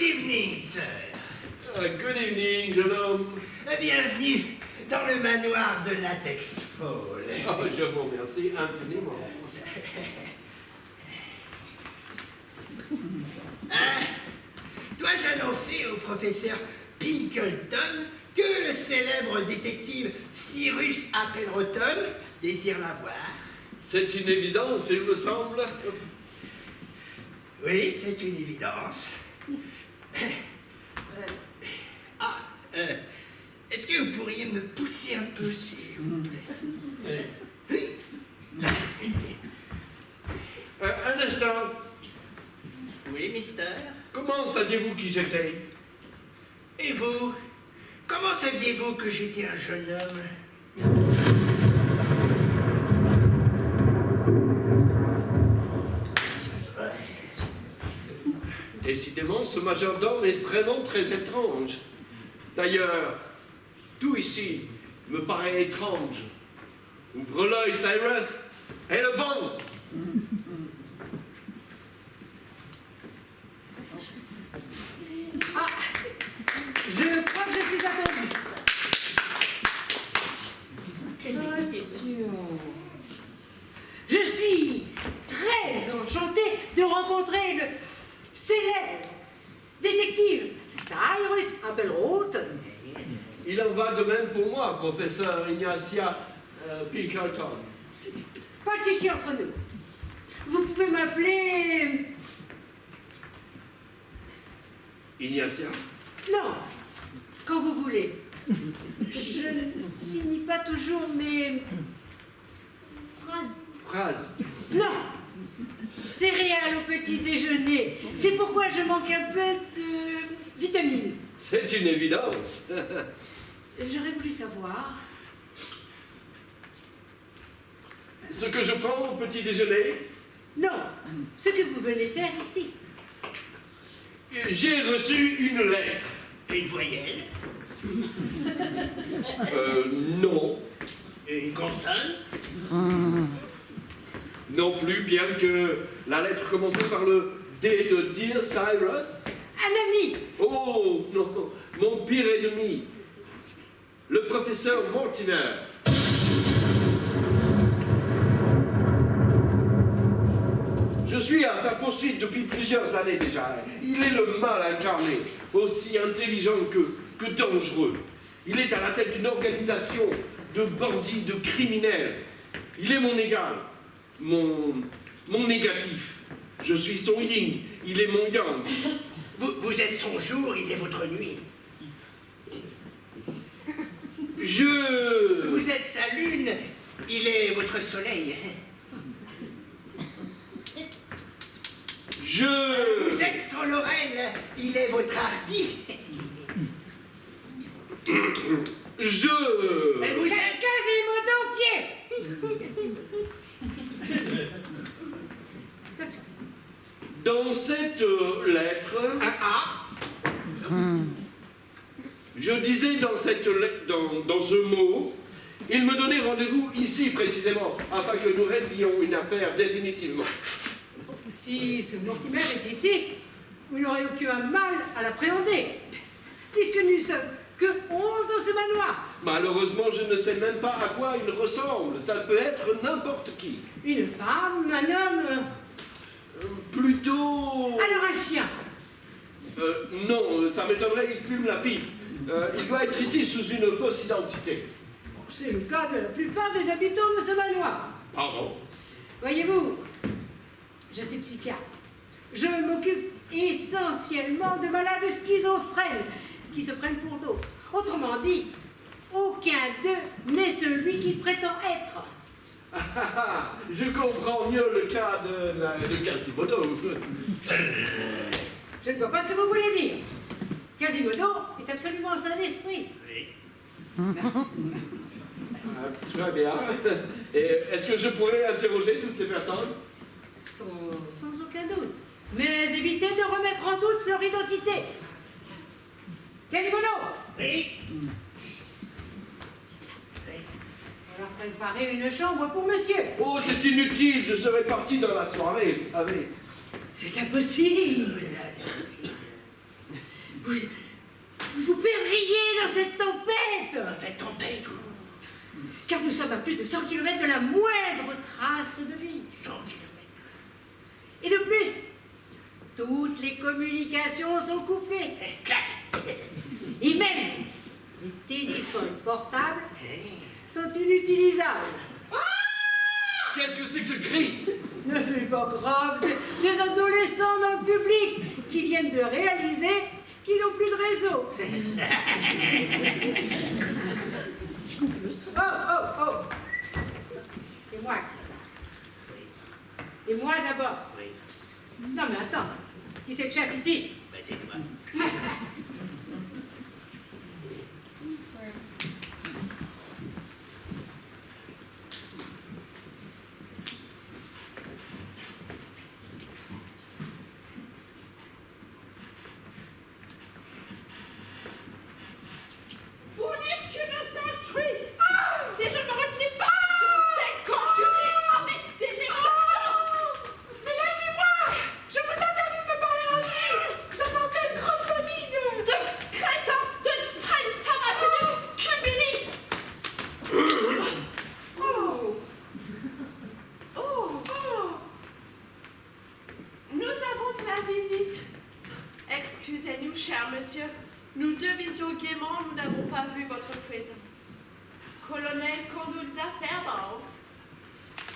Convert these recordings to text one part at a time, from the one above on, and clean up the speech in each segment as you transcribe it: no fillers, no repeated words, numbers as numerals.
evening, sir. Good evening, jeune homme. Bienvenue dans le manoir de Latex Fall. Oh, je vous remercie infiniment. Dois-je annoncer au professeur Pinkleton que le célèbre détective Cyrus Appleton désire la voir? C'est une évidence, il me semble. Oui, c'est une évidence. Est-ce que vous pourriez me pousser un peu, s'il vous plaît? Un instant. Oui, mister? Comment saviez-vous qui j'étais? Et vous? Comment saviez-vous que j'étais un jeune homme? Décidément, ce majordome est vraiment très étrange. D'ailleurs, tout ici me paraît étrange. Ouvre l'œil, Cyrus, et le banc. Ah, je crois que je suis attendu. Je suis très enchantée de rencontrer le célèbre détective Cyrus Appleton. Il en va de même pour moi, professeur Ignacia Pinkerton. Pas de chichi entre nous. Vous pouvez m'appeler... Ignacia? Non, quand vous voulez. Je ne finis pas toujours mes phrases. Phrase. Non, céréales au petit déjeuner. C'est pourquoi je manque un peu de vitamines. C'est une évidence. J'aurais voulu savoir... Ce que je prends au petit déjeuner? Non, ce que vous venez faire ici. J'ai reçu une lettre. Une voyelle? Non. Une consonne? Non plus, bien que la lettre commençait par le D de Dear Cyrus. Un ami. Oh, non, mon pire ennemi. Le professeur Mortimer. Je suis à sa poursuite depuis plusieurs années déjà. Il est le mal incarné, aussi intelligent que dangereux. Il est à la tête d'une organisation de bandits, de criminels. Il est mon égal, mon négatif. Je suis son yin, il est mon yang. Vous êtes son jour, il est votre nuit. Vous êtes sa lune, il est votre soleil. Vous êtes son laurel, il est votre hardi. Mais vous êtes Quasimodo pied. Dans cette lettre, je disais dans ce mot, il me donnait rendez-vous ici précisément, afin que nous réglions une affaire définitivement. Si ce Mortimer est ici, vous n'aurez aucun mal à l'appréhender, puisque nous sommes que 11 dans ce manoir. Malheureusement, je ne sais même pas à quoi il ressemble. Ça peut être n'importe qui. Une femme, un homme... Plutôt... Alors un chien. Non, ça m'étonnerait, il fume la pipe. Il doit être ici sous une fausse identité. C'est le cas de la plupart des habitants de ce manoir. Pardon? Voyez-vous, je suis psychiatre. Je m'occupe essentiellement de malades schizophrènes qui se prennent pour d'autres. Autrement dit, aucun d'eux n'est celui qu'il prétend être. Je comprends mieux le cas de Quasimodo. Je ne vois pas ce que vous voulez dire. Quasimodo est absolument sain d'esprit. Très bien. Et est-ce que je pourrais interroger toutes ces personnes? Sans aucun doute. Mais évitez de remettre en doute leur identité. Quasimodo! Oui. Alors préparez une chambre pour monsieur. Oh, c'est inutile, je serais parti dans la soirée, vous savez. C'est impossible. vous perdriez dans cette tempête. Dans cette tempête, Car nous sommes à plus de 100 km de la moindre trace de vie. 100 kilomètres. Et de plus, toutes les communications sont coupées. Clac. Et même les téléphones portables sont inutilisables. Qu'est-ce que c'est que ce cri? Ne c'est pas grave, c'est des adolescents dans le public qui viennent de réaliser qu'ils n'ont plus de réseau. Oh. C'est moi qui ça. Et moi d'abord. Oui, Non mais attends, qui c'est le chef ici? ben c'est toi. Vous dire que le sentry. Si je ne me retenais pas, je vous déconjurais avec délectation. Mais lâchez-moi. Je vous interdis de me parler ainsi. J'appartiens à une grande famille de crétins, de Trainsamatenio, Cubili. Nous avons de la visite. Excusez-nous, cher monsieur. Nous devisions gaiement, nous n'avons pas vu votre présence. Colonel Cornelius Fairbanks.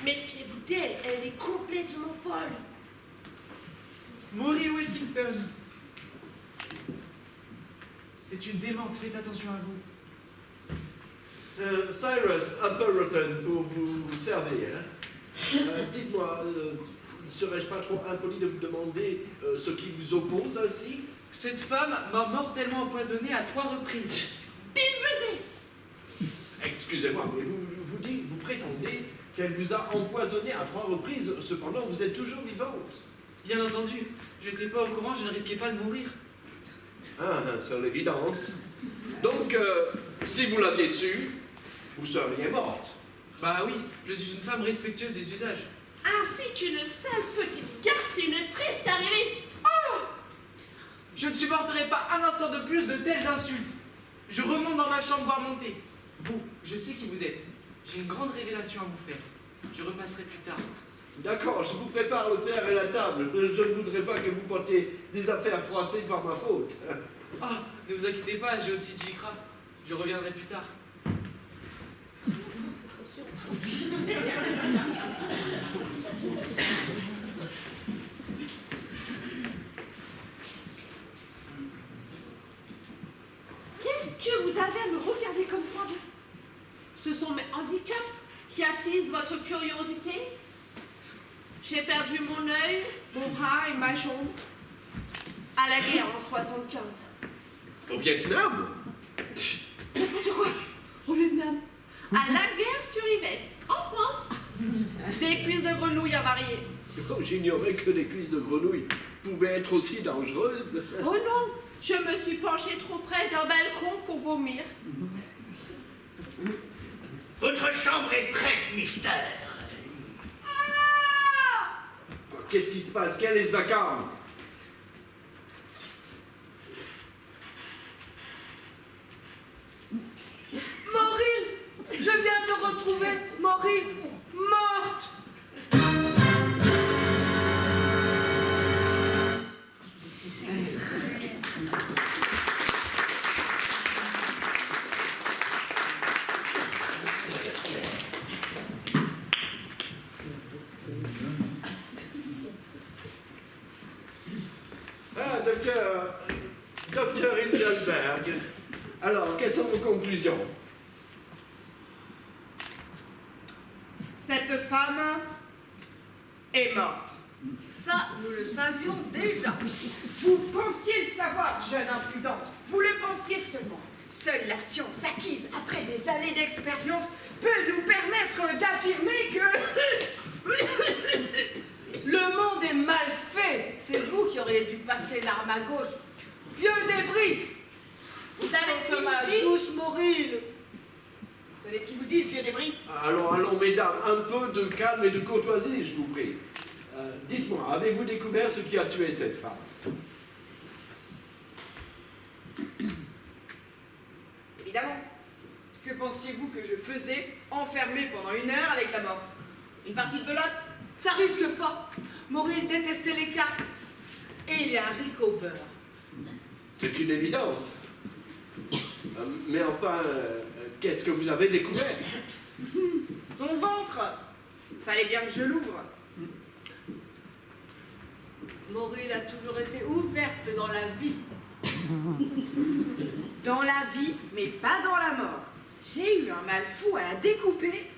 Méfiez-vous d'elle, elle est complètement folle. Maury Whittington. C'est une démente, faites attention à vous. Cyrus Upperton pour vous servir. Dites-moi, serais-je pas trop impoli de vous demander ce qui vous oppose ainsi? Cette femme m'a mortellement empoisonné à 3 reprises. Bilvesé. Excusez-moi, mais vous prétendez qu'elle vous a empoisonné à 3 reprises, cependant vous êtes toujours vivante. Bien entendu, je n'étais pas au courant, je ne risquais pas de mourir. Ah, c'est l'évidence. Donc, si vous l'aviez su, vous seriez morte. Bah oui, je suis une femme respectueuse des usages. Ainsi qu'une sale petite garce et une triste arriviste. Je ne supporterai pas un instant de plus de telles insultes. Je remonte dans ma chambre voir monter. Vous, je sais qui vous êtes. J'ai une grande révélation à vous faire. Je repasserai plus tard. D'accord, je vous prépare le fer et la table. Je ne voudrais pas que vous portiez des affaires froissées par ma faute. Ah, ne vous inquiétez pas, j'ai aussi du icra. Je reviendrai plus tard. Qu'est-ce que vous avez à me regarder comme ça? Ce sont mes handicaps qui attisent votre curiosité? J'ai perdu mon œil, mon bras et ma jambe à la guerre en 75. Au Vietnam? N'importe quoi. Au Vietnam. À la guerre sur Yvette, en France. Des cuisses de grenouille avariées. Oh, j'ignorais que les cuisses de grenouille pouvaient être aussi dangereuses. Oh non, je me suis penchée trop près d'un balcon pour vomir. Votre chambre est prête, mister. Qu'est-ce qui se passe? Quel est ce vacarme? Maureen, je viens te retrouver. Maureen, morte. Ah, docteur Hindelberg. Alors, quelles sont vos conclusions? Cette femme est morte. Ça, nous le savions déjà. Vous pensiez le savoir, jeune imprudente. Vous le pensiez seulement. Seule la science acquise après des années d'expérience peut nous permettre d'affirmer que... Le monde est mal fait. C'est vous qui auriez dû passer l'arme à gauche. Vieux débris. Vous savez ce que ma douce Maureen. Vous savez ce qu'il vous dit, le vieux débris? Allons, mesdames, un peu de calme et de courtoisie, je vous prie. Dites-moi, avez-vous découvert ce qui a tué cette femme? évidemment. Que pensiez-vous que je faisais enfermé pendant 1 heure avec la morte? Une partie de belote? Ça risque pas. Maurice détestait les cartes. Et les haricots au beurre. C'est une évidence. Mais enfin, qu'est-ce que vous avez découvert? Son ventre. Fallait bien que je l'ouvre. Maurice a toujours été ouverte dans la vie. Dans la vie, mais pas dans la mort. J'ai eu un mal fou à la découper.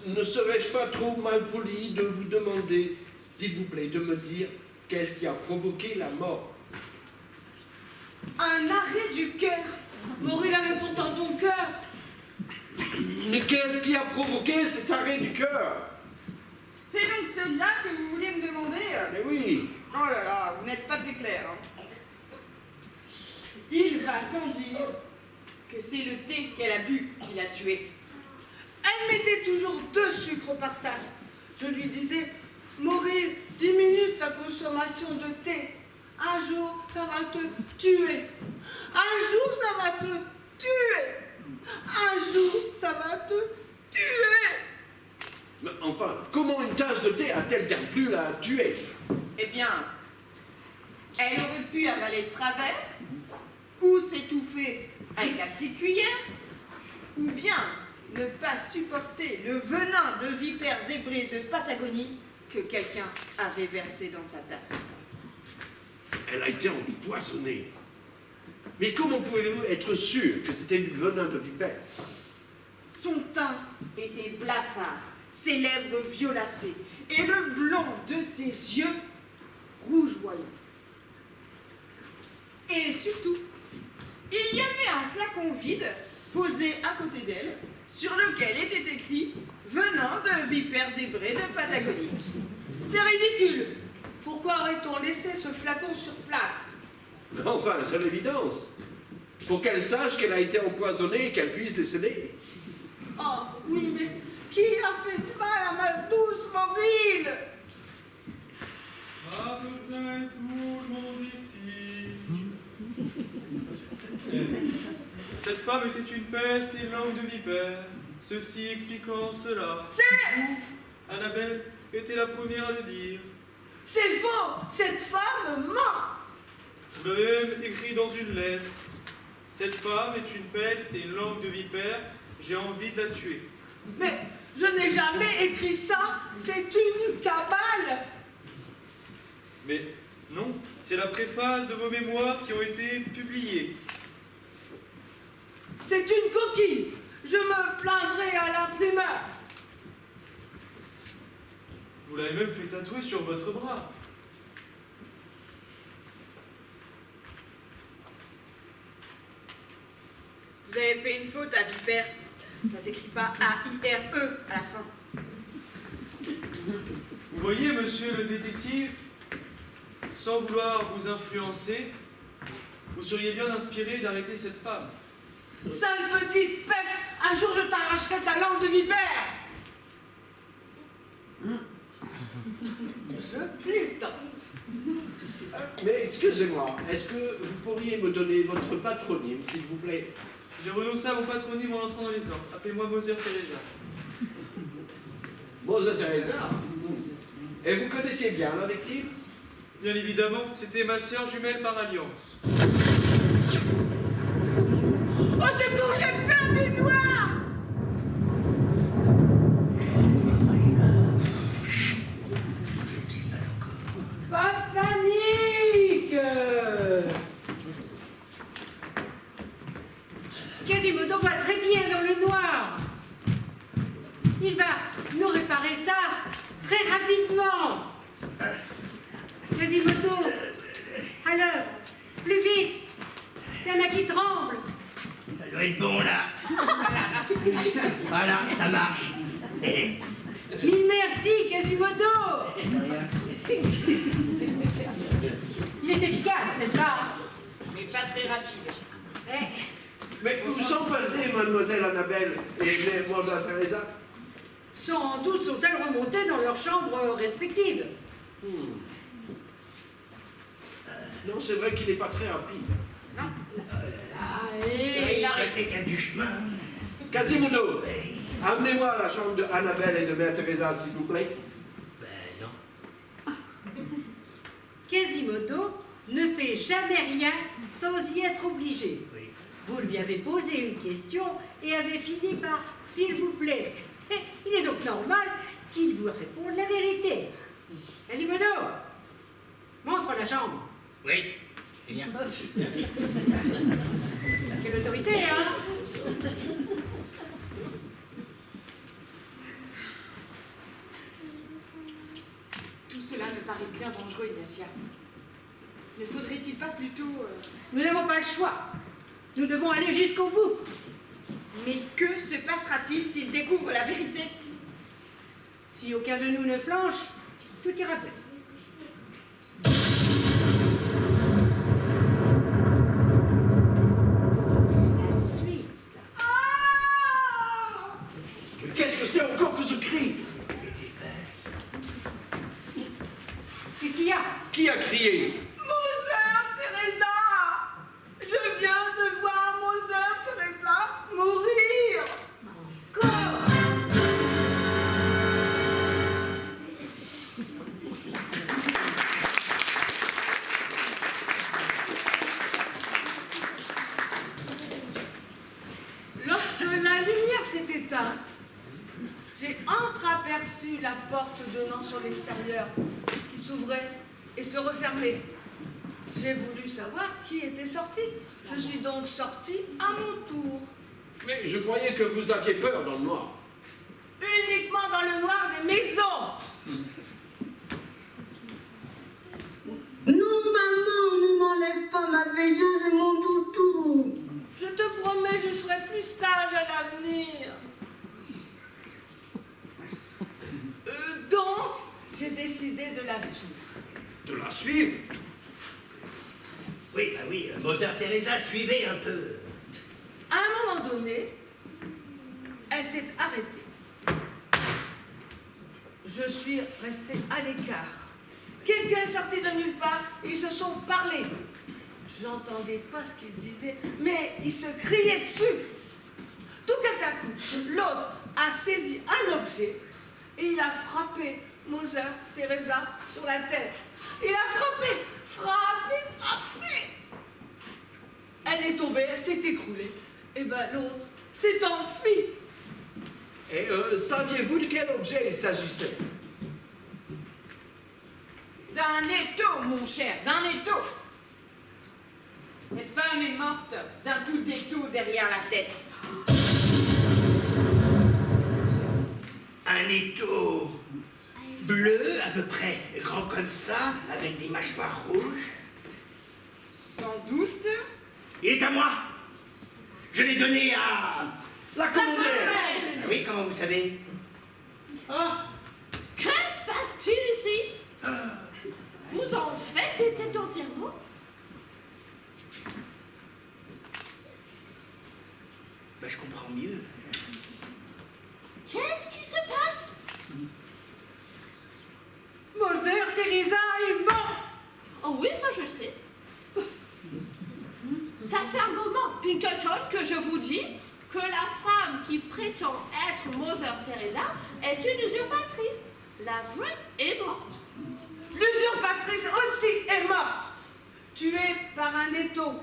Ne serais-je pas trop mal poli de vous demander, s'il vous plaît, de me dire qu'est-ce qui a provoqué la mort? Un arrêt du cœur. Maurice avait pourtant bon cœur. Mais qu'est-ce qui a provoqué cet arrêt du cœur? C'est donc celle-là que vous vouliez me demander? Mais oui. Oh là là, vous n'êtes pas très clair. Hein. Il va sans dire que c'est le thé qu'elle a bu qui l'a tué. Elle mettait toujours 2 sucres par tasse. Je lui disais, Maurice, diminue ta consommation de thé. Un jour, ça va te tuer. Un jour, ça va te tuer. Un jour, ça va te tuer. Mais enfin, comment une tasse de thé a-t-elle bien pu la tuer? Eh bien, elle aurait pu avaler de travers, ou s'étouffer avec la petite cuillère, ou bien ne pas supporter le venin de vipères zébrées de Patagonie que quelqu'un avait versé dans sa tasse. Elle a été empoisonnée. Mais comment pouvez-vous être sûr que c'était du venin de vipère? Son teint était blafard, ses lèvres violacées, et le blanc de ses yeux rougeoyant. Et surtout, il y avait un flacon vide posé à côté d'elle, sur lequel était écrit « Venin de vipères zébrées de Patagonie ». C'est ridicule. Pourquoi aurait-on laissé ce flacon sur place? Enfin, c'est l'évidence. Pour qu'elle sache qu'elle a été empoisonnée et qu'elle puisse décéder. Oh, oui, mais qui a fait de mal à ma douce Maurice? À peu près tout le monde ici. Cette femme était une peste et une langue de vipère, ceci expliquant cela. Vous, Annabelle, était la première à le dire. C'est faux. Cette femme ment. Vous l'avez même écrit dans une lettre. Cette femme est une peste et une langue de vipère, j'ai envie de la tuer. Mais je n'ai jamais écrit ça. C'est une cabale. Mais non, c'est la préface de vos mémoires qui ont été publiées. C'est une coquille. Je me plaindrai à l'imprimeur. Vous l'avez même fait tatouer sur votre bras. Vous avez fait une faute à vipère. Ça s'écrit pas A-I-R-E à la fin. Vous voyez, monsieur le détective, sans vouloir vous influencer, vous seriez bien inspiré d'arrêter cette femme. Sale petite peste. Un jour, je t'arracherai ta langue de vipère. Je plaisante. Mais excusez-moi, est-ce que vous pourriez me donner votre patronyme, s'il vous plaît? J'ai renoncé à mon patronyme en entrant dans les ordres. Appelez-moi Moser Teresa. Mose Teresa. Et vous connaissiez bien la victime? Bien évidemment, c'était ma sœur jumelle par alliance. Au secours, j'ai peur du noir. Pas de panique. Quasimodo va très bien dans le noir. Il va nous réparer ça très rapidement. Quasimodo, à l'œuvre, plus vite. Il y en a qui tremblent. Ça doit être bon, là. Voilà, ça marche. Mille merci, Quasimodo. Il est efficace, n'est-ce pas? Mais pas très rapide. Eh, Mais où sont passées mademoiselle Annabelle et Mose Teresa? Sans doute sont-elles remontées dans leurs chambres respectives. Non, c'est vrai qu'il n'est pas très rapide. Allez. Il a C'est qu'il y a du chemin. Quasimodo, amenez-moi à la chambre de Annabelle et de Mère Teresa, s'il vous plaît. Ben non. Quasimodo ne fait jamais rien sans y être obligé. Oui. Vous lui avez posé une question et avez fini par « s'il vous plaît ». Il est donc normal qu'il vous réponde la vérité. Quasimodo, montre la chambre. Oui. C'est bien. Quelle autorité, hein? Tout cela me paraît bien dangereux, Ignacia. Ne faudrait-il pas plutôt... Nous n'avons pas le choix. Nous devons aller jusqu'au bout. Mais que se passera-t-il s'il découvre la vérité? Si aucun de nous ne flanche, tout ira bien. La suite. Mais qu'est-ce que c'est encore que ce cri? Qu'est-ce qui se passe? Qu'est-ce qu'il y a? Qui a crié? Monseigneur Teresa! Je viens de voir Monseigneur Teresa mourir! Encore? Lorsque la lumière s'est éteinte, j'ai entreaperçu la porte donnant sur l'extérieur qui s'ouvrait et se refermait. J'ai voulu savoir qui était sorti. Je suis donc sortie à mon tour. Mais je croyais que vous aviez peur dans le noir. Uniquement dans le noir des maisons. Non, maman, ne m'enlève pas ma veilleuse et mon toutou. Je te promets, je serai plus sage à l'avenir. Donc, j'ai décidé de la suivre. De la suivre? Oui, bah oui, Mother Teresa suivait un peu. À un moment donné, elle s'est arrêtée. Je suis restée à l'écart. Quelqu'un est sorti de nulle part, ils se sont parlé. J'entendais pas ce qu'ils disaient, mais ils se criaient dessus. Tout à coup, l'autre a saisi un objet et il a frappé Mother Teresa sur la tête. Il a frappé. Elle est tombée, elle s'est écroulée. Et ben l'autre s'est enfui. Et saviez-vous de quel objet il s'agissait? D'un étau, mon cher, d'un étau. Cette femme est morte d'un coup d'étau derrière la tête. Un étau bleu, à peu près grand comme ça, avec des mâchoires rouges. Sans doute. Il est à moi. Je l'ai donné à la commandeur. Ah oui, comment vous savez? Que se passe-t-il ici? Vous en faites des têtes entièrement? Ben, je comprends mieux. Qu'est-ce qui se passe? Mother Teresa est morte. Oh oui, ça je le sais. Ça fait un moment, Pinkerton, que je vous dis que la femme qui prétend être Mother Teresa est une usurpatrice. La vraie est morte. L'usurpatrice aussi est morte, tuée par un étau.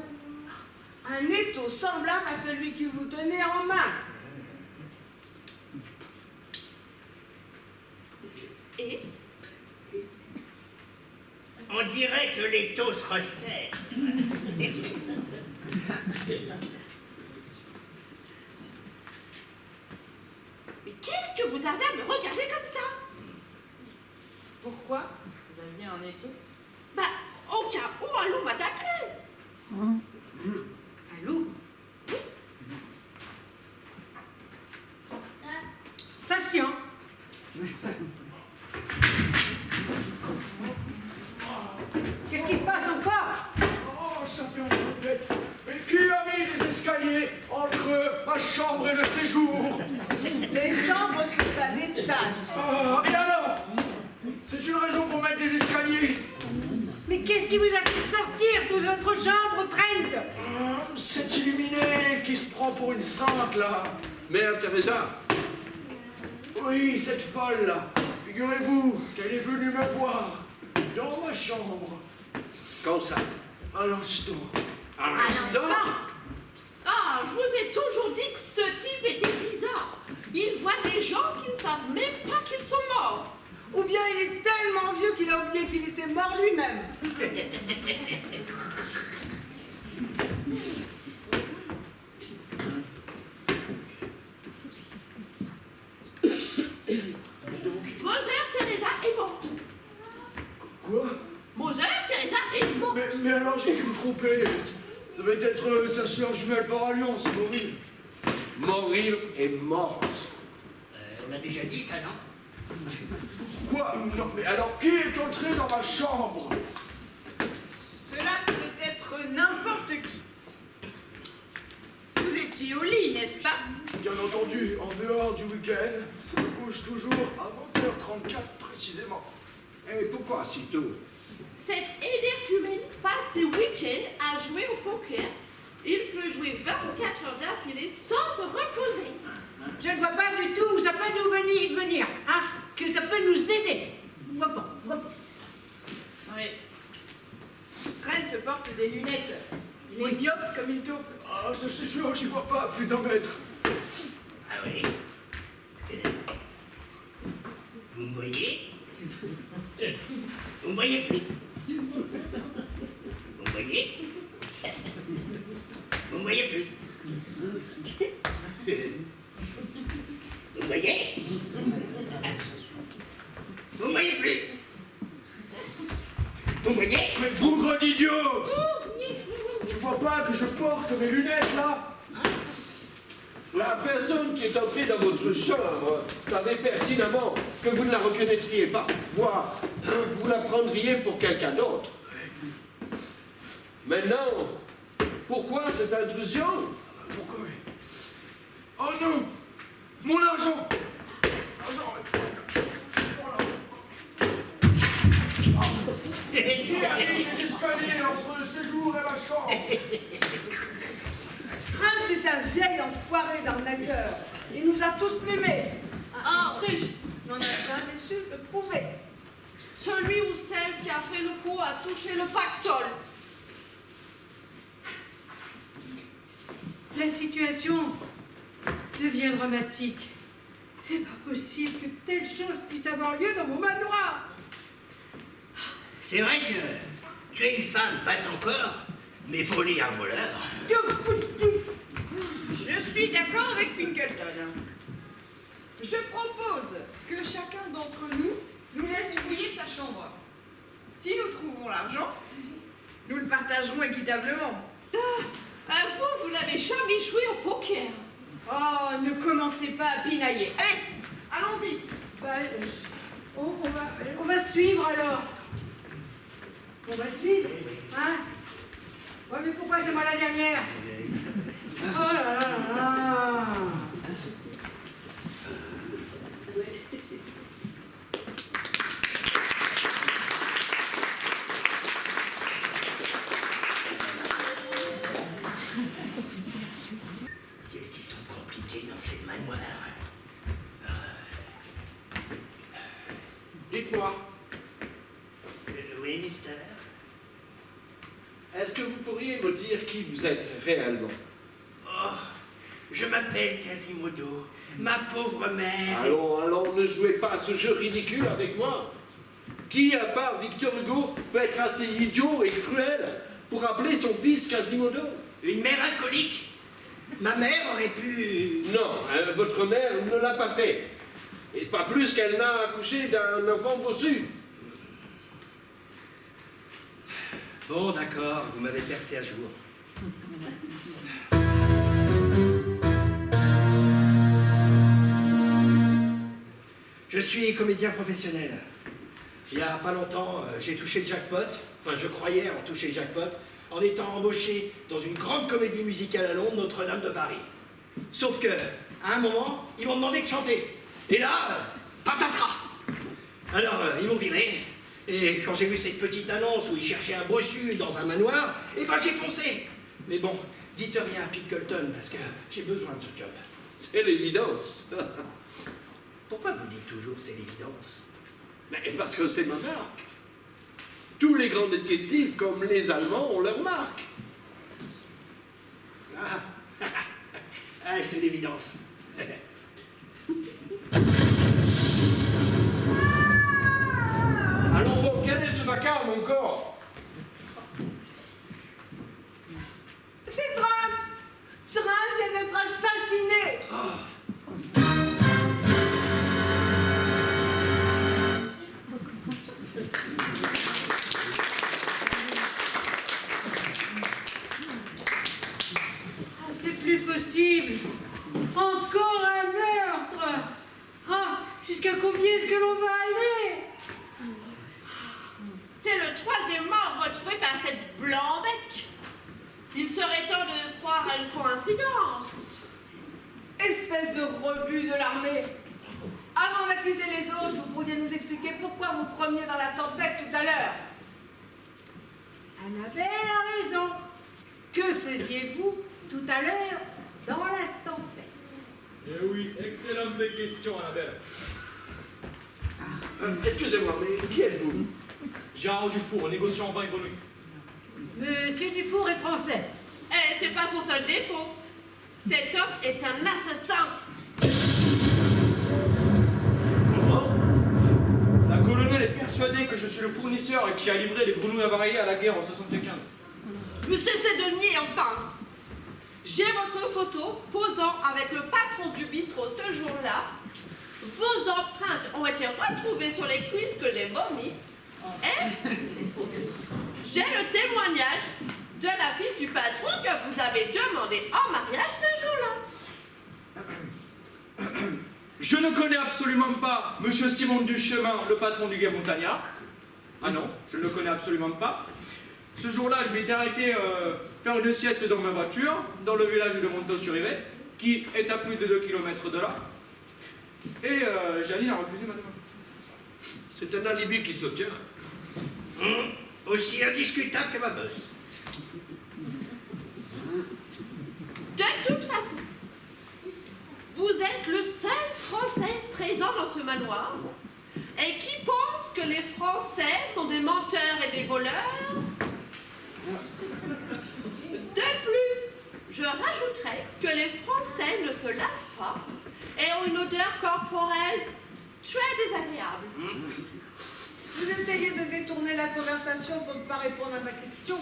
Un étau semblable à celui que vous tenez en main. Et On dirait que l'étau se resserre. mais qu'est-ce que vous avez à me regarder comme ça? Pourquoi? Vous aviez un étau? Bah, au cas où un loup m'attaquerait. Un loup? Ça se tient. Qu'est-ce qui se passe encore? Oh, champion de tête. Mais qui a mis des escaliers entre ma chambre et le séjour? Les chambres sont à l'étage. Ah, et alors? C'est une raison pour mettre des escaliers? Mais qu'est-ce qui vous a fait sortir de votre chambre, Trent? prend pour une sainte, là. Mère Teresa, Oui, cette folle-là. Figurez-vous qu'elle est venue me voir dans ma chambre. quand ça? À l'instant. À À l'instant. Ah, je vous ai toujours dit que ce type était bizarre. Il voit des gens qui ne savent même pas qu'ils sont morts. Ou bien il est tellement vieux qu'il a oublié qu'il était mort lui-même. Mother Teresa est morte. Quoi? Mother Teresa est morte. Mais alors j'ai dû me tromper. Ça devait être sa sœur jumelle par alliance, Maureen. Maureen est morte. On a déjà dit ça, non? Quoi? Non, mais alors qui est entré dans ma chambre? Cela pourrait être n'importe qui. Vous étiez au lit, n'est-ce pas? Bien entendu, en dehors du week-end, je couche toujours à 20h34 précisément. Et pourquoi si tôt? Cet énergumène passe ses week-ends à jouer au poker. Il peut jouer 24 heures d'affilée sans se reposer. Je ne vois pas du tout où ça peut nous venir, hein, que ça peut nous aider. Je vois pas. Oui. Trent porte des lunettes. Il est myope comme une taupe. Ah, ça c'est sûr, j'y vois pas à plus d'un mètre. Ah oui. Vous me voyez? Vous me voyez plus? Vous me voyez? Vous me voyez plus? Vous me voyez? Vous me voyez plus? Vous me voyez? Mais bougre d'idiot! Tu vois pas que je porte mes lunettes là? La personne qui est entrée dans votre chambre savait pertinemment que vous ne la reconnaîtriez pas. Moi, vous la prendriez pour quelqu'un d'autre. Maintenant, pourquoi cette intrusion? Pourquoi? Oh non! Mon argent! Il y a des escaliers entre le séjour et ma chambre! Trent est un vieil enfoiré d'arnaqueur. Il nous a tous plumés. Ah, Triche n'en a jamais su le prouver. celui ou celle qui a fait le coup a touché le pactole. La situation devient dramatique. C'est pas possible que telle chose puisse avoir lieu dans mon manoir. C'est vrai que tu es une femme, passe encore, mais voler un voleur. Je suis d'accord avec Pinkelton. Je propose que chacun d'entre nous laisse fouiller sa chambre. Si nous trouvons l'argent, nous le partagerons équitablement. Vous n'avez jamais joué au poker. Oh, ne commencez pas à pinailler. Allez, allons-y. Bah, on va suivre alors. On va suivre, hein? Ouais, mais pourquoi c'est moi la dernière? Oh là là là là! Qu'est-ce qu'ils sont compliqués dans cette manoir? Dites-moi, Oui, mister. est-ce que vous pourriez me dire qui vous êtes réellement? Oh, je m'appelle Quasimodo, ma pauvre mère. Allons, ne jouez pas à ce jeu ridicule avec moi. Qui, à part Victor Hugo, peut être assez idiot et cruel pour appeler son fils Quasimodo? Une mère alcoolique. Ma mère aurait pu... Non, votre mère ne l'a pas fait. Et pas plus qu'elle n'a accouché d'un enfant bossu. Bon, d'accord, vous m'avez percé à jour. Je suis comédien professionnel. Il y a pas longtemps, j'ai touché le jackpot, enfin je croyais en toucher le jackpot, en étant embauché dans une grande comédie musicale à Londres, Notre-Dame de Paris. Sauf que, à un moment, ils m'ont demandé de chanter. Et là, patatras. Alors, ils m'ont viré. Et quand j'ai vu cette petite annonce où ils cherchaient un bossu dans un manoir, eh ben j'ai foncé. Mais bon, dites rien à Pickleton parce que j'ai besoin de ce job. C'est l'évidence. Pourquoi vous dites toujours c'est l'évidence? Mais parce que c'est ma marque. Tous les grands détectives, comme les Allemands, ont leur marque. Ah, ah c'est l'évidence. Allons voir, quel est ce vacarme encore? C'est Trent! Trent vient d'être assassiné! C'est plus possible. Encore un meurtre. Ah, jusqu'à combien est-ce que l'on va aller? C'est le 3e mort retrouvé par cette blanc-bec. Il serait temps de croire à une coïncidence. Espèce de rebut de l'armée! Avant d'accuser les autres, vous pourriez nous expliquer pourquoi vous preniez dans la tempête tout à l'heure? Annabelle a raison. Que faisiez-vous tout à l'heure dans la tempête? Eh oui, excellente question, Annabelle. Excusez-moi, mais qui êtes-vous? Gérard Dufour, négociant en vin et grenouille. Monsieur Dufour est français. Et c'est pas son seul défaut. Cet homme est un assassin. La colonelle est persuadée que je suis le fournisseur et qui a livré les grenouilles avariées à la guerre en 75. Vous cessez de nier, enfin. J'ai votre photo posant avec le patron du bistrot ce jour-là. Vos empreintes ont été retrouvées sur les cuisses que j'ai vomies. Et j'ai le témoignage de la fille du patron que vous avez demandé en mariage ce jour-là. Je ne connais absolument pas Monsieur Simon Duchemin, le patron du Guet Montagnard. Ah non, je ne le connais absolument pas. Ce jour-là, je m'étais arrêté faire une sieste dans ma voiture, dans le village de Montaut-sur-Yvette, qui est à plus de 2 km de là. Et Janine a refusé ma demande. C'est un alibi qui se tient. Aussi indiscutable que ma bosse. De toute façon, vous êtes le seul Français présent dans ce manoir et qui pense que les Français sont des menteurs et des voleurs. De plus, je rajouterai que les Français ne se lavent pas et ont une odeur corporelle très désagréable. Vous essayez de détourner la conversation pour ne pas répondre à ma question.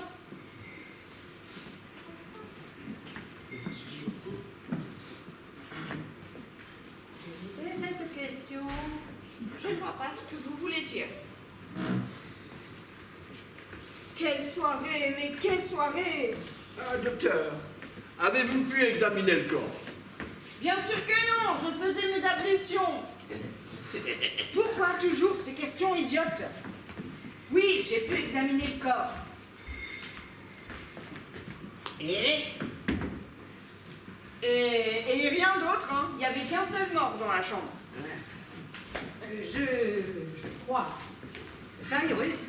Et cette question? Je ne vois pas ce que vous voulez dire. Quelle soirée, mais quelle soirée! Ah, docteur, avez-vous pu examiner le corps? Bien sûr que non, je faisais mes ablutions. Pourquoi toujours ces questions idiotes? Oui, j'ai pu examiner le corps. Et rien d'autre, hein. Il n'y avait qu'un seul mort dans la chambre. Je crois. Cyrus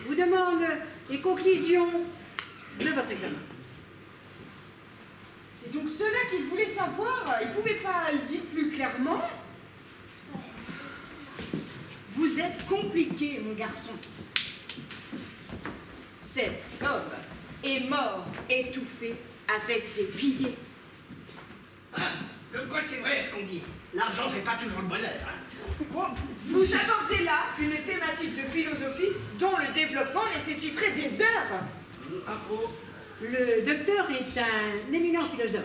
vous demande les conclusions de votre examen. C'est donc cela qu'il voulait savoir. Il ne pouvait pas le dire plus clairement. Vous êtes compliqué, mon garçon. Cet homme est mort, étouffé, avec des billets. Ah, comme quoi c'est vrai ce qu'on dit. L'argent c'est pas toujours le bonheur. Hein. Bon, vous abordez là une thématique de philosophie dont le développement nécessiterait des heures. Le docteur est un éminent philosophe.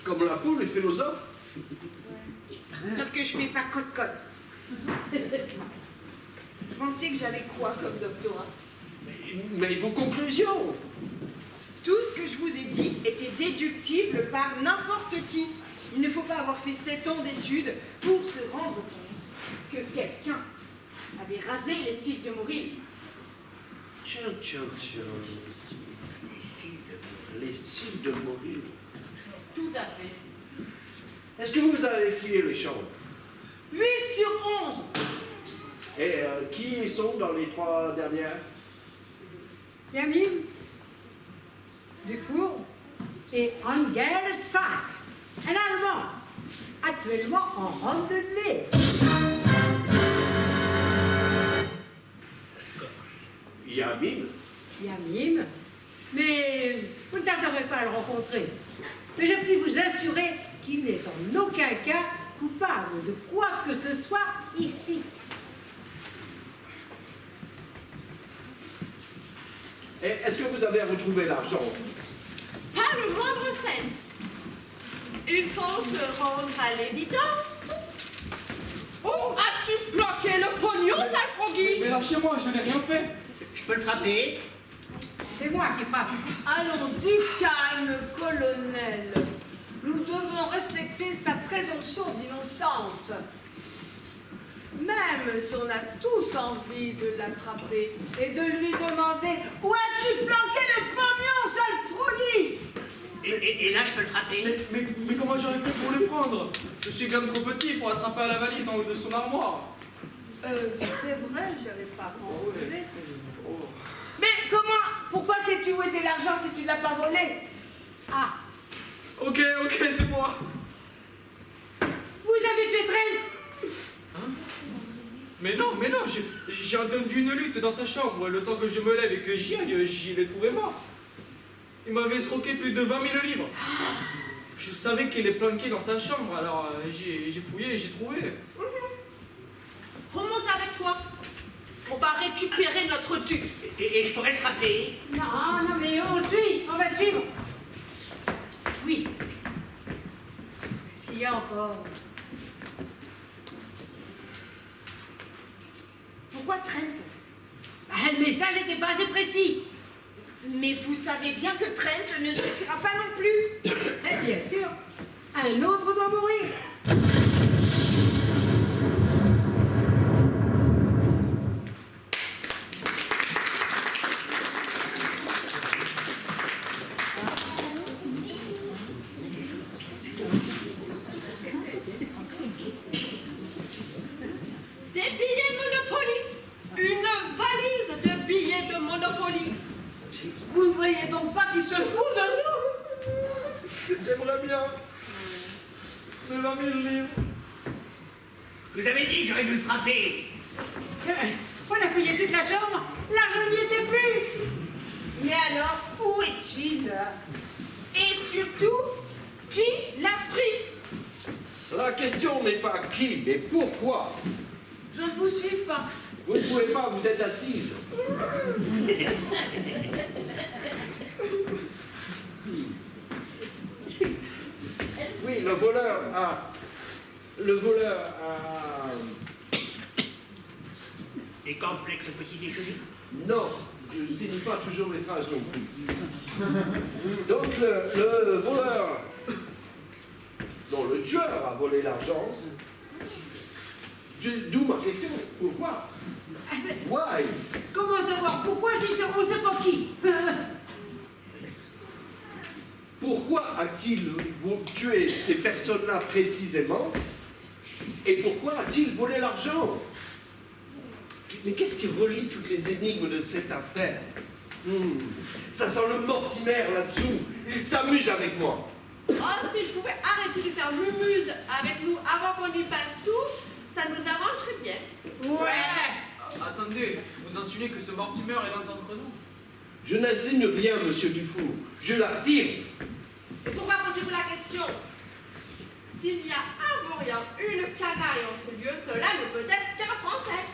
Comme la poule est philosophe? Sauf que je fais pas cote-cote. Vous pensiez que j'avais quoi comme doctorat? Mais vos conclusions? Tout ce que je vous ai dit était déductible par n'importe qui. Il ne faut pas avoir fait 7 ans d'études pour se rendre compte que quelqu'un avait rasé les cils de Maurice. Tiens. Les cils de Maurice. Tout à fait. Est-ce que vous avez fouillé les chambres? 8 sur 11. Et qui sont dans les 3 dernières? Yamine, Dufour et Angel Zweig, un Allemand, actuellement en randonnée. Il y a un mime. Il y a Mime, mais vous ne tarderez pas à le rencontrer. Mais je puis vous assurer qu'il n'est en aucun cas coupable de quoi que ce soit ici. Et est-ce que vous avez retrouvé l'argent? Pas le moindre cent. Il faut se rendre à l'évidence. Où as-tu bloqué le pognon, sale froggy? Mais lâchez-moi, je n'ai rien fait. Je peux le frapper? C'est moi qui frappe. Allons, du calme, colonel. Nous devons respecter sa présomption d'innocence. Même si on a tous envie de l'attraper et de lui demander « Où as-tu planqué le pognon, sale froggy ?» Et là, je peux le frapper? Mais comment j'aurais fait pour le prendre? Je suis quand même trop petit pour attraper à la valise en haut de son armoire. C'est vrai, j'avais pas pensé. Oh. Mais comment? Pourquoi sais-tu où était l'argent si tu ne l'as pas volé? Ah, Ok, c'est moi. vous avez tué Trent? Mais non, j'ai entendu une lutte dans sa chambre. Le temps que je me lève et que j'y aille, j'y l'ai trouvé mort. Il m'avait escroqué plus de 20 000 livres. Je savais qu'il est planqué dans sa chambre, alors j'ai fouillé et j'ai trouvé. Remonte avec toi. On va récupérer notre tube. Et je pourrais le frapper? Non, mais on va suivre. Oui. Qu'est-ce qu'il y a encore? Pourquoi Trent? Le message n'était pas assez précis. Mais vous savez bien que Trent ne suffira pas non plus. Bien sûr, un autre doit mourir. Des billets Monopoly. Une valise de billets de Monopoly. Vous ne voyez donc pas qu'il se fout de nous? J'aimerais bien. Mais 20 000 livres. Vous avez dit que j'aurais dû le frapper. On a fouillé toute la chambre, l'argent n'y était plus. Mais alors, où est-il? Et surtout, qui l'a pris? La question n'est pas qui, mais pourquoi. Je ne vous suis pas. Vous ne pouvez pas, vous êtes assise. Oui, le voleur a... Et cornflakes au petit déjeuner? Non, je ne finis pas toujours mes phrases non plus. Donc le voleur... Non, le tueur a volé l'argent. D'où ma question. Pourquoi? Why? Comment savoir pourquoi si on ne sait pas qui? Pourquoi a-t-il tué ces personnes-là précisément? Et pourquoi a-t-il volé l'argent? Mais qu'est-ce qui relie toutes les énigmes de cette affaire? Ça sent le Mortimer là-dessous. Il s'amuse avec moi. Oh, s'il pouvait arrêter de faire mumuse avec nous avant qu'on y passe tous, ça nous arrangerait bien. Ouais. Attendez, vous insinuez que ce Mortimer est l'un d'entre nous? Je n'insigne rien, monsieur Dufour. Je l'affirme. Et pourquoi posez-vous la question? S'il y a un vaurien, une canaille en ce lieu, cela ne peut être qu'un Français.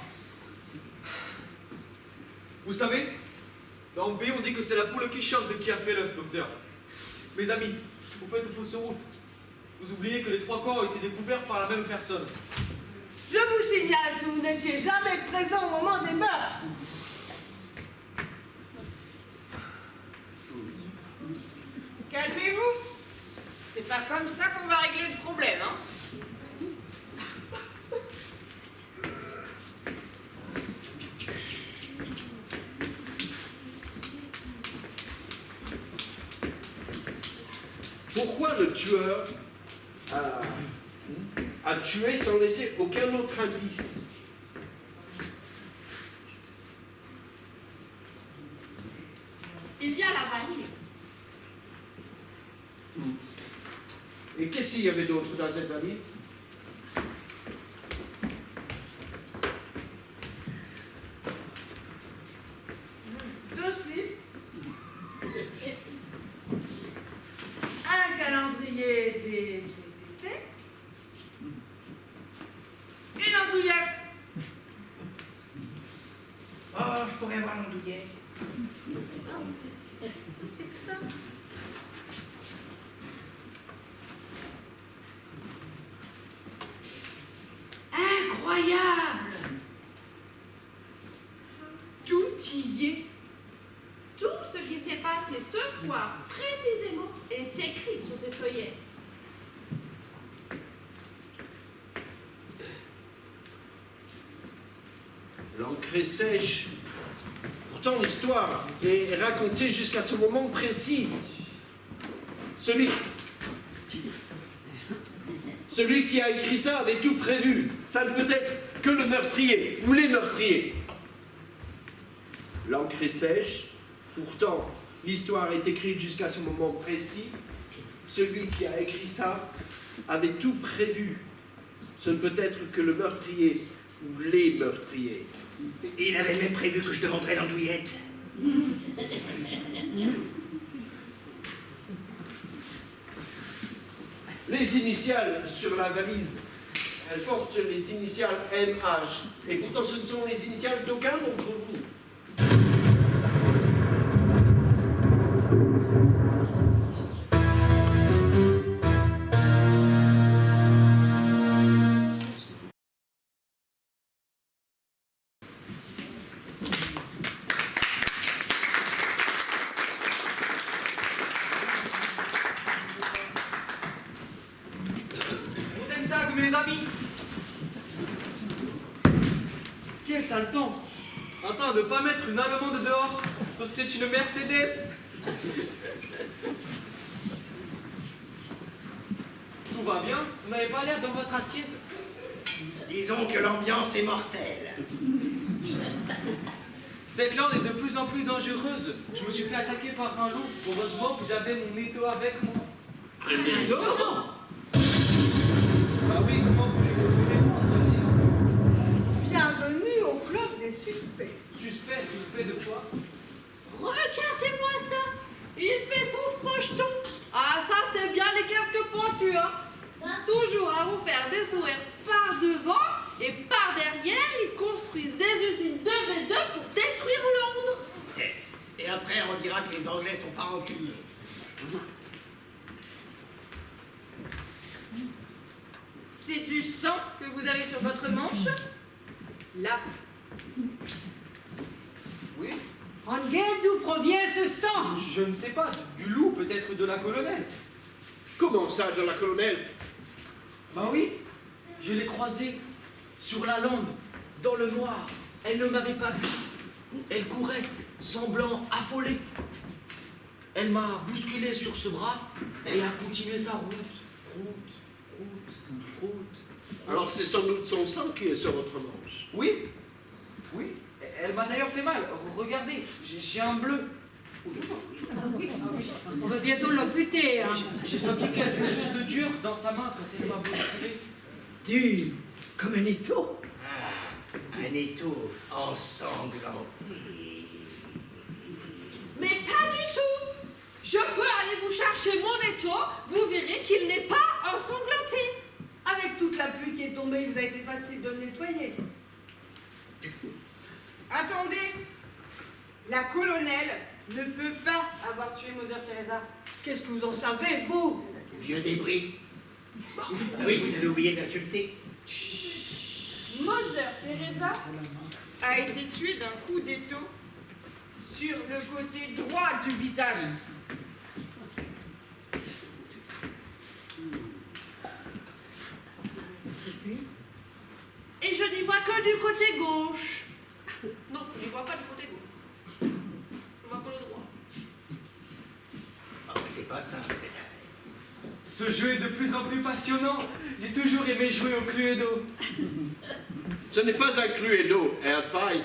Vous savez, dans mon pays, on dit que c'est la poule qui chante qui a fait l'œuf, docteur. Mes amis, vous faites de fausses routes. Vous oubliez que les 3 corps ont été découverts par la même personne. Je vous signale que vous n'étiez jamais présent au moment des meurtres. Calmez-vous. C'est pas comme ça qu'on va régler le problème, hein. Pourquoi le tueur a tué sans laisser aucun autre indice? Il y a la valise. Et qu'est-ce qu'il y avait d'autre dans cette valise? Deux slips. Un calendrier des thés. Une andouillette. Oh, je pourrais avoir l'andouillette. C'est que ça. Incroyable! Tout y est. Tout ce qui s'est passé ce soir, précisément, est écrit sur ces feuillets. L'encre est sèche. Pourtant, l'histoire est racontée jusqu'à ce moment précis. Celui qui a écrit ça avait tout prévu. Ça ne peut être que le meurtrier ou les meurtriers. L'encre est sèche. Pourtant, l'histoire est écrite jusqu'à ce moment précis. Celui qui a écrit ça avait tout prévu. Ce ne peut être que le meurtrier ou les meurtriers. Et il avait même prévu que je demanderais l'andouillette. Les initiales sur la valise, elles portent les initiales MH. Et pourtant, ce ne sont les initiales d'aucun d'entre vous. Guten Tag, mes amis. Quel sale temps. Attends, ne pas mettre une Allemande dehors, sauf si c'est une Mercedes. Tout va bien? Vous n'avez pas l'air dans votre assiette. Disons que l'ambiance est mortelle. Cette lande est de plus en plus dangereuse. Je me suis fait attaquer par un loup. Heureusement que j'avais mon étau avec moi. Un étau? Bah oui, comment voulez-vous vous défendre sinon? Bienvenue au club des suspects. Suspect de quoi? Regardez-moi ça! Il fait son frocheton! Ah, ça, c'est bien les casques pointus, hein! Toujours à vous faire des sourires par devant et par derrière, ils construisent des usines de V2 pour détruire Londres! Et après, on dira que les Anglais sont pas rancuniers. C'est du sang que vous avez sur votre manche? Là. Oui, Angel, d'où provient ce sang? je ne sais pas. Du loup, peut-être de la colonelle. Comment ça, de la colonelle? Bah oui, je l'ai croisée sur la lande, dans le noir. Elle ne m'avait pas vu. Elle courait, semblant affolée. Elle m'a bousculé sur ce bras et a continué sa route. Route. Alors c'est sans doute son sang qui est sur votre manche. Oui, elle m'a d'ailleurs fait mal. Regardez, j'ai un bleu. On va bientôt l'amputer, hein. J'ai senti quelque chose de dur dans sa main quand elle m'a bousculé. Dur, comme un étau. Ah, un étau ensanglanté. Mais pas du tout! Je peux aller vous chercher mon étau, vous verrez qu'il n'est pas ensanglanté. Avec toute la pluie qui est tombée, il vous a été facile de le nettoyer. Attendez. La colonelle ne peut pas avoir tué Mother Teresa. Qu'est-ce que vous en savez, vous? Vieux débris. Ah oui, vous avez oublié d'insulter. Mother Teresa a été tuée d'un coup d'étau sur le côté droit du visage. Et je n'y vois que du côté gauche. Non, je n'y vois pas du côté gauche. Je vois que le droit. Ah, c'est pas ça, c'est la Ce jeu est de plus en plus passionnant. J'ai toujours aimé jouer au Cluedo. Ce n'est pas un Cluedo, un trail.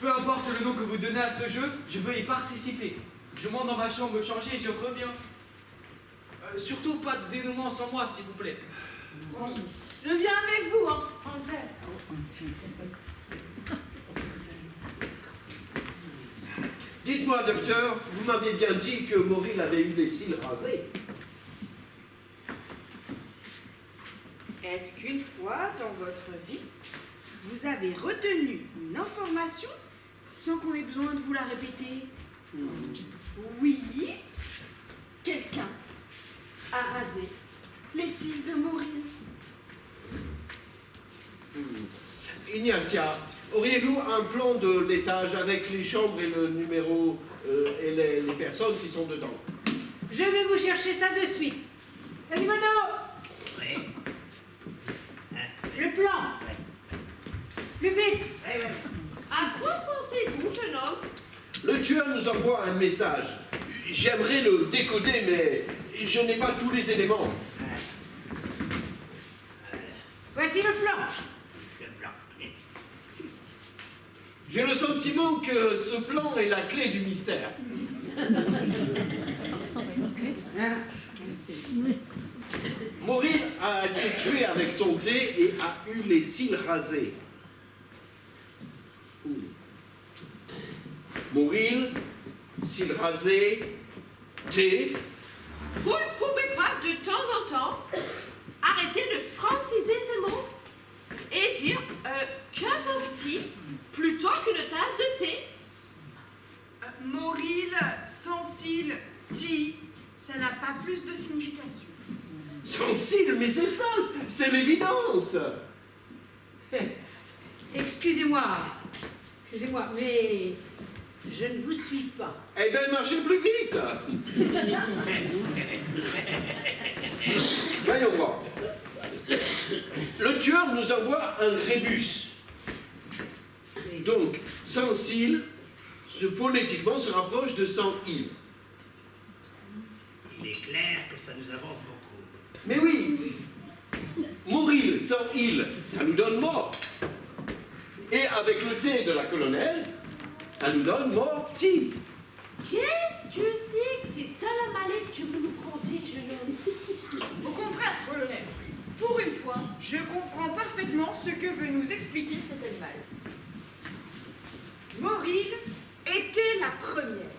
Peu importe le nom que vous donnez à ce jeu, je veux y participer. Je monte dans ma chambre changer et je reviens. Surtout pas de dénouement sans moi, s'il vous plaît. Je viens avec vous, hein, Angèle. Dites-moi, docteur, vous m'avez bien dit que Moril avait eu les cils rasés. Est-ce qu'une fois dans votre vie, vous avez retenu une information sans qu'on ait besoin de vous la répéter? Oui, quelqu'un a rasé les cils de Moril. Ignacia, auriez-vous un plan de l'étage avec les chambres et le numéro et les personnes qui sont dedans? Je vais vous chercher ça de suite. Quasimodo! Le plan. Plus vite. À quoi pensez-vous, jeune homme? Le tueur nous envoie un message. J'aimerais le décoder, mais je n'ai pas tous les éléments. Voici le plan. J'ai le sentiment que ce plan est la clé du mystère. Moril a été tué avec son thé et a eu les cils rasés. Moril, cils rasés, thé. Vous ne pouvez pas, de temps en temps, arrêter de franciser ces mots et dire cup of tea plutôt qu'une tasse de thé? Moril, sans cils, tea, ça n'a pas plus de signification. Sans cils, mais c'est ça, c'est l'évidence. Excusez-moi, mais je ne vous suis pas. Eh bien, marchez plus vite. Voyons voir. Le tueur nous envoie un rébus. Donc, sans cils, phonétiquement, se rapproche de sans il. Il est clair que ça nous avance beaucoup. Mais oui, Moril sans il, ça nous donne mort. Et avec le thé de la colonelle, ça nous donne morti. Qu'est-ce que c'est que c'est ça la mallette que vous nous contez, jeune homme? Au contraire, colonel, pour une fois, je comprends parfaitement ce que veut nous expliquer cet animal. Moril était la première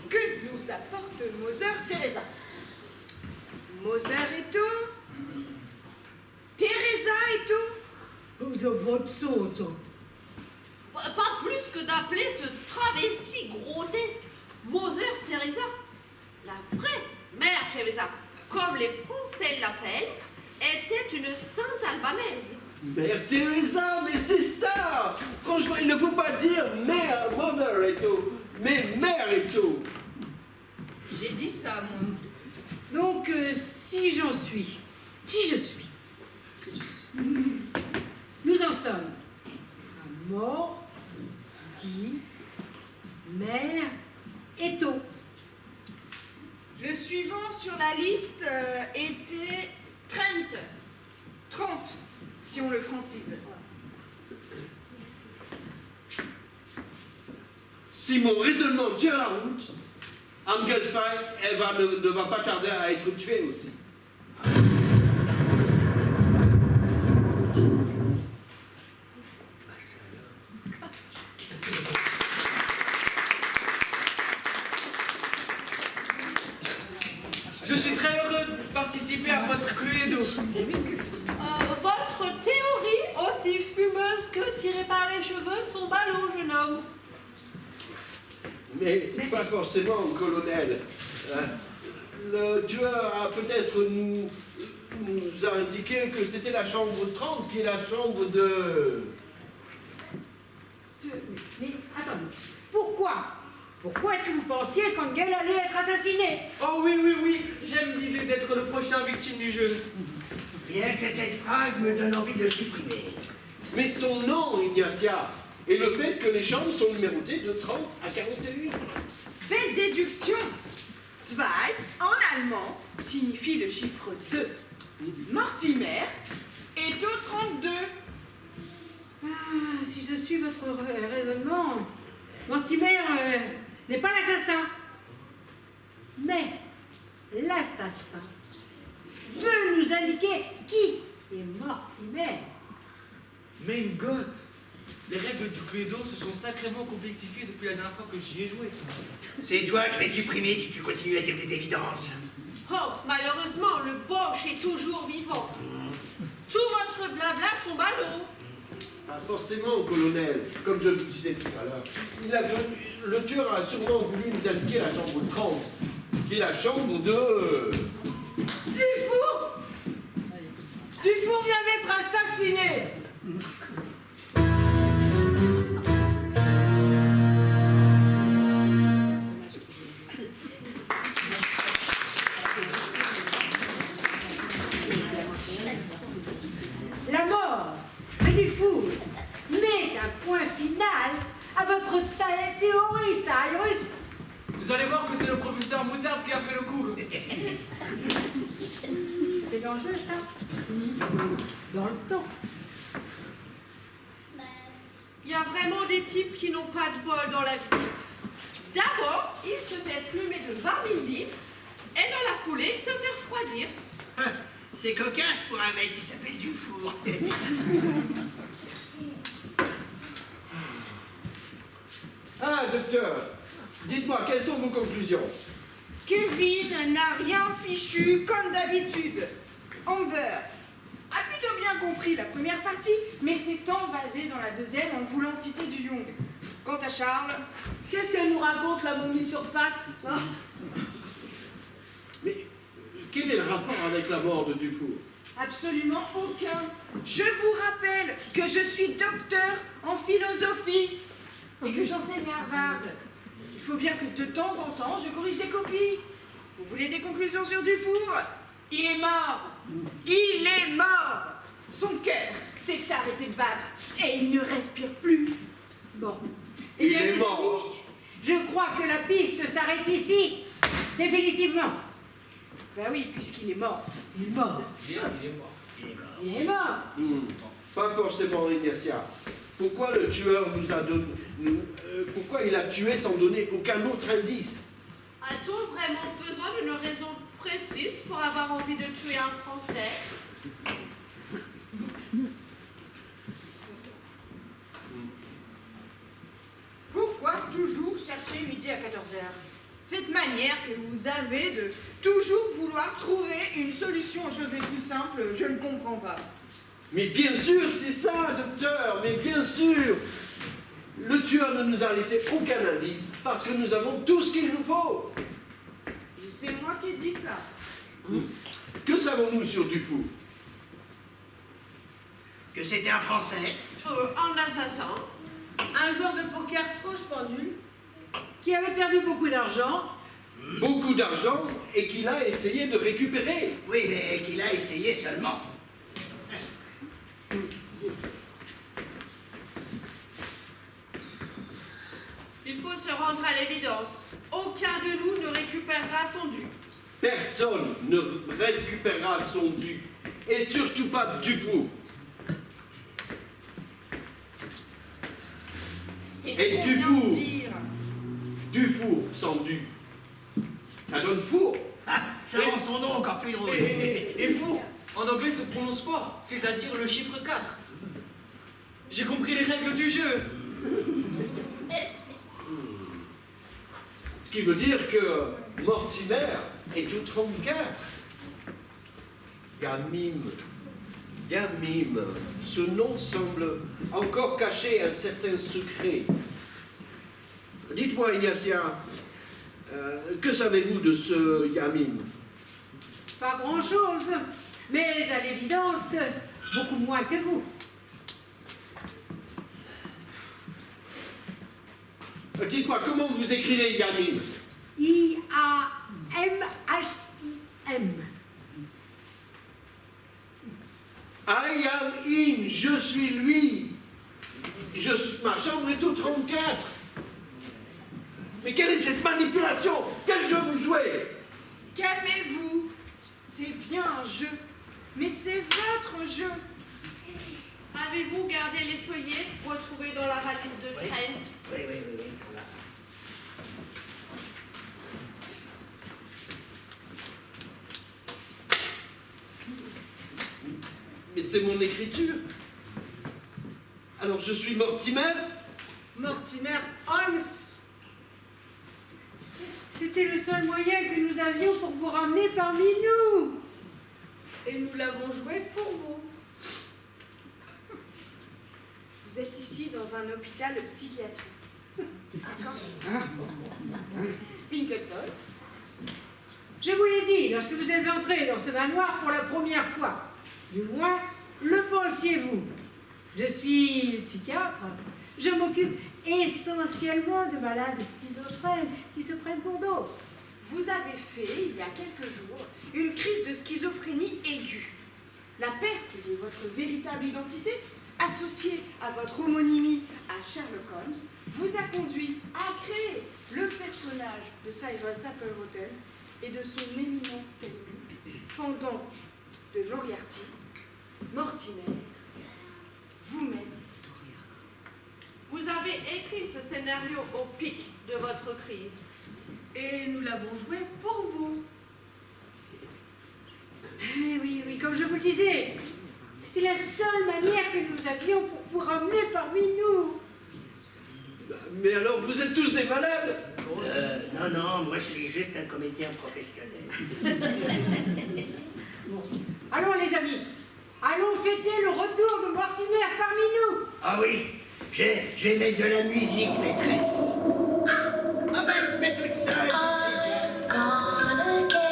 que nous apporte Mother Teresa. Mother est tout, Teresa est tout. Vous avez votre sauce. Pas plus que d'appeler ce travesti grotesque Mother Teresa. La vraie Mère Teresa, comme les Français l'appellent, était une sainte albanaise. Mère Teresa, mais c'est ça. Franchement, il ne faut pas dire mère, mother et tout, mais mère et tout. J'ai dit ça, moi. Donc, si j'en suis, qui je suis, nous en sommes à mort, dit, mère et tôt. Le suivant sur la liste était 30, si on le francise. Si mon raisonnement tient la route, Angelsfey, elle ne va pas tarder à être tuée aussi. Je suis très heureux de participer à votre cluedo. Votre théorie, aussi fumeuse que tirée par les cheveux, tombe à l'eau, jeune homme. Mais pas forcément, colonel. Le tueur a peut-être nous a indiqué que c'était la chambre 30 qui est la chambre de... Mais attendez, pourquoi est-ce que vous pensiez qu'Angel allait être assassiné? Oh oui, j'aime l'idée d'être le prochain victime du jeu. Rien que cette phrase me donne envie de le supprimer. Mais son nom, Ignacia, et le fait que les chambres sont numérotées de 30 à 48. Belle déduction. Zwei, en allemand, signifie le chiffre 2. Mortimer est au 32. Ah, si je suis votre raisonnement, Mortimer n'est pas l'assassin. Mais l'assassin veut nous indiquer qui est Mortimer. Mais une gotte. Les règles du Cluedo se sont sacrément complexifiées depuis la dernière fois que j'y ai joué. C'est toi que je vais supprimer si tu continues à dire des évidences. Oh, malheureusement, le boche est toujours vivant. Tout votre blabla tombe à l'eau. Pas forcément, colonel. Comme je vous disais tout à l'heure, le tueur a sûrement voulu nous indiquer la chambre 30, qui est la chambre de... Dufour! Dufour vient d'être assassiné! La mort de Dufour met un point final à votre théorie, Cyrus. Vous allez voir que c'est le professeur Moutarde qui a fait le coup. C'est dangereux, ça. Dans le temps. Il y a vraiment des types qui n'ont pas de bol dans la vie. D'abord, il se fait plumer de 20 000 livres et dans la foulée, se fait refroidir. C'est cocasse pour un mec qui s'appelle Dufour. Ah, docteur, dites-moi, quelles sont vos conclusions? Kevin n'a rien fichu comme d'habitude. Amber a plutôt bien compris la première partie, mais s'est envasé dans la deuxième en voulant citer du Jung. Quant à Charles, Qu'est-ce qu'elle nous raconte, la momie sur pattes? Ah. Mais quel est le rapport avec la mort de Dufour? absolument aucun. Je vous rappelle que je suis docteur en philosophie et que j'enseigne à Harvard. Il faut bien que de temps en temps, je corrige des copies. Vous voulez des conclusions sur Dufour? Il est mort. Il est mort. Son cœur s'est arrêté de battre et il ne respire plus. Bon. Il bien, est mes mort. amis, je crois que la piste s'arrête ici. Définitivement. Ben oui, puisqu'il est mort. Il est mort. Il est mort. Il est mort. Pas forcément, Ignacia. Pourquoi le tueur nous a donné... pourquoi il a tué sans donner aucun autre indice? A-t-on vraiment besoin d'une raison précise pour avoir envie de tuer un Français? Pourquoi toujours chercher midi à 14h? Cette manière que vous avez de toujours vouloir trouver une solution aux choses les plus simples, je ne comprends pas. Mais bien sûr, c'est ça, docteur, mais bien sûr. Le tueur ne nous a laissé aucun indice parce que nous avons tout ce qu'il nous faut. C'est moi qui dis ça. Que savons-nous sur Dufour? Que c'était un Français. Un assassin? Un joueur de poker franchement nul. Qui avait perdu beaucoup d'argent. Beaucoup d'argent et qu'il a essayé de récupérer. Oui, mais qu'il a essayé seulement. Il faut se rendre à l'évidence. Aucun de nous ne récupérera son dû. Personne ne récupérera son dû. Et surtout pas Dufour. C'est Et ce qu'on du vient four. de dire. Dufour sans dû. Ça donne four. Ah, ça rend son nom encore plus drôle. Et fou, en anglais se prononce fort, c'est-à-dire le chiffre 4. J'ai compris les règles du jeu. Ce qui veut dire que Mortimer est au 34. Gamime. Gamime. Ce nom semble encore cacher un certain secret. Dites-moi, Ignacia, que savez-vous de ce Gamime? Pas grand-chose. Mais à l'évidence, beaucoup moins que vous. Dites-moi, comment vous écrivez Gamime? I-A-M-H-I-M. I am in, je suis lui. Ma chambre est au 34. Mais quelle est cette manipulation? Quel jeu vous jouez? Calmez-vous. C'est bien un jeu. Mais c'est votre jeu. Avez-vous gardé les feuillets retrouvés dans la valise de Oui. Trent? Oui, oui, oui, oui. Voilà. c'est mon écriture. Alors je suis Mortimer? Mortimer Holmes. C'était le seul moyen que nous avions pour vous ramener parmi nous. Et nous l'avons joué pour vous. Vous êtes ici dans un hôpital psychiatrique. Pinkerton. Je vous l'ai dit, lorsque vous êtes entré dans ce manoir pour la première fois. Du moins, le pensiez-vous. Je suis psychiatre. Je m'occupe essentiellement de malades schizophrènes qui se prennent pour d'autres. Vous avez fait, il y a quelques jours, une crise de schizophrénie aiguë. La perte de votre véritable identité, associée à votre homonymie à Sherlock Holmes, vous a conduit à créer le personnage de Cyrus Applerotten et de son éminent ennemi, pendant de Moriarty, Mortimer, vous-même. Vous avez écrit ce scénario au pic de votre crise. Et nous l'avons joué pour vous. Oui, comme je vous le disais, c'est la seule manière que nous avions pour vous ramener parmi nous. Mais alors vous êtes tous des malades? Non, moi je suis juste un comédien professionnel. Bon. Allons les amis, allons fêter le retour de Mortimer parmi nous. Ah oui, je vais mettre de la musique, maîtresse. Ah ben, elle se met toute seule. I'm gonna get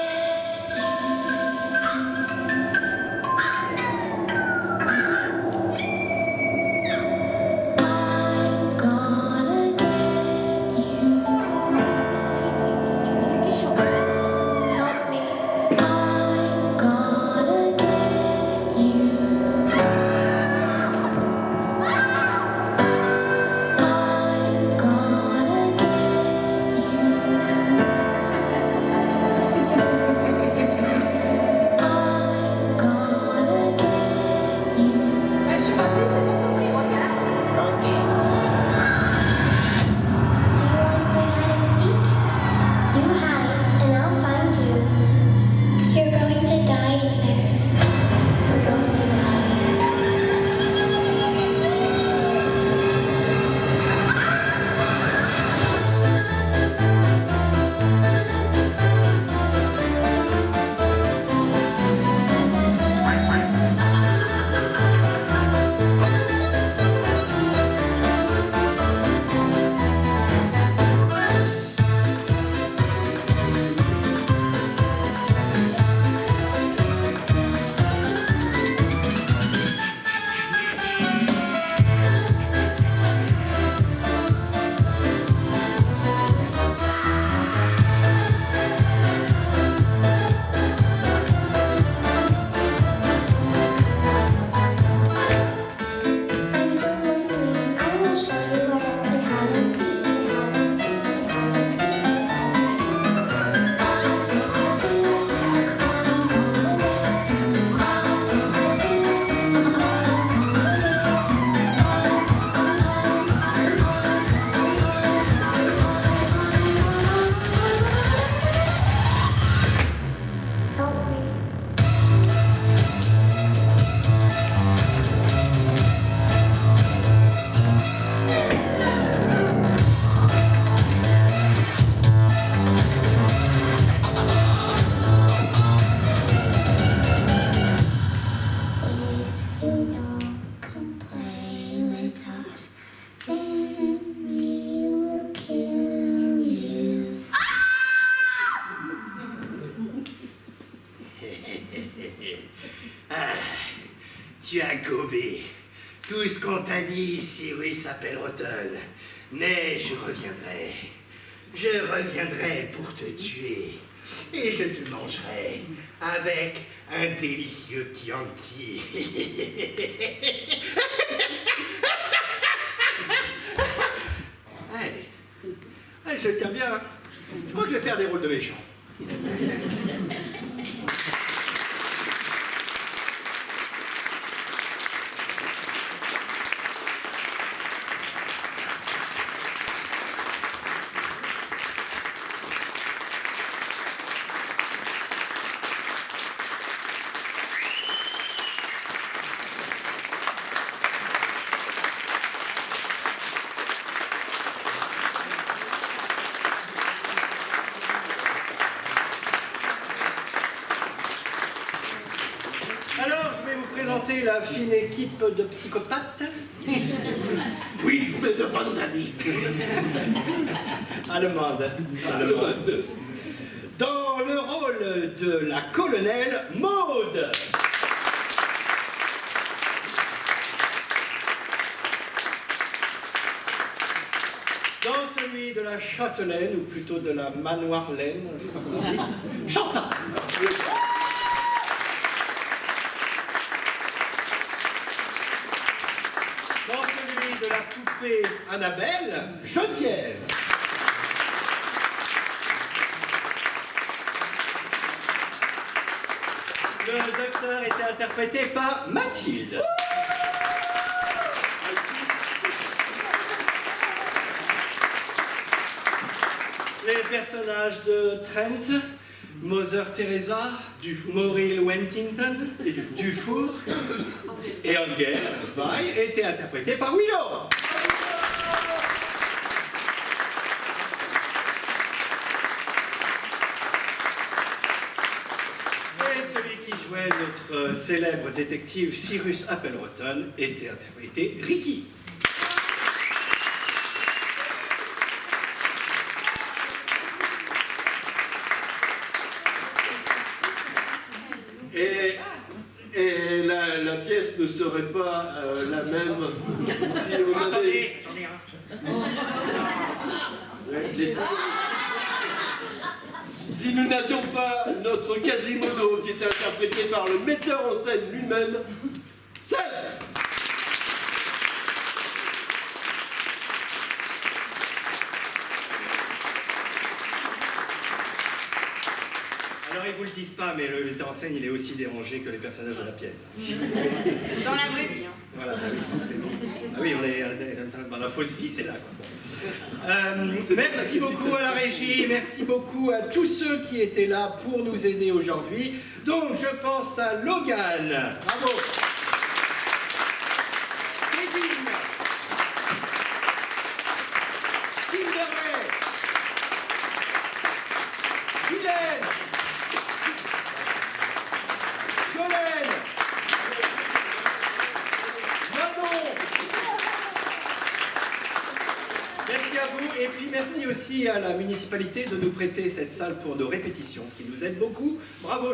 Tu as gobé tout ce qu'on t'a dit, Cyrus Applerotten. Mais je reviendrai. Je reviendrai pour te tuer. Et je te mangerai avec un délicieux Chianti. Allez, je tiens bien. Je crois que je vais faire des rôles de méchant. connaissez la fine équipe de psychopathes? Oui, mais de bonnes amies. Allemande. Dans le rôle de la colonelle Maude. Dans celui de la Châtelaine, ou plutôt de la Manoirlaine, Chantal. Dans celui de la poupée Annabelle, Geneviève. Le docteur était interprété par Mathilde. Les personnages de Trent, Mother Teresa, Maureen Wentington, Dufour et Angel Zweig étaient interprétés par Willow. Et celui qui jouait notre célèbre détective Cyrus Appleton était interprété Ricky. Et la pièce ne serait pas la même si on avait... Si nous n'avions pas notre Quasimodo qui était interprété par le metteur en scène lui-même, c'est... Alors ils vous le disent pas, mais le metteur en scène il est aussi dérangé que les personnages de la pièce. Dans la vraie vie. Hein. Voilà, bah oui, forcément. Ah oui, on est dans la fausse vie, c'est là. Quoi. Merci beaucoup à la régie, merci beaucoup à tous ceux qui étaient là pour nous aider aujourd'hui. Donc je pense à Logan. Bravo. Kevin. Kimberley. Guylaine. Colin. Manon. Merci à vous et puis merci aussi à la municipalité de nous prêter cette salle pour nos répétitions, ce qui nous aide beaucoup. Bravo.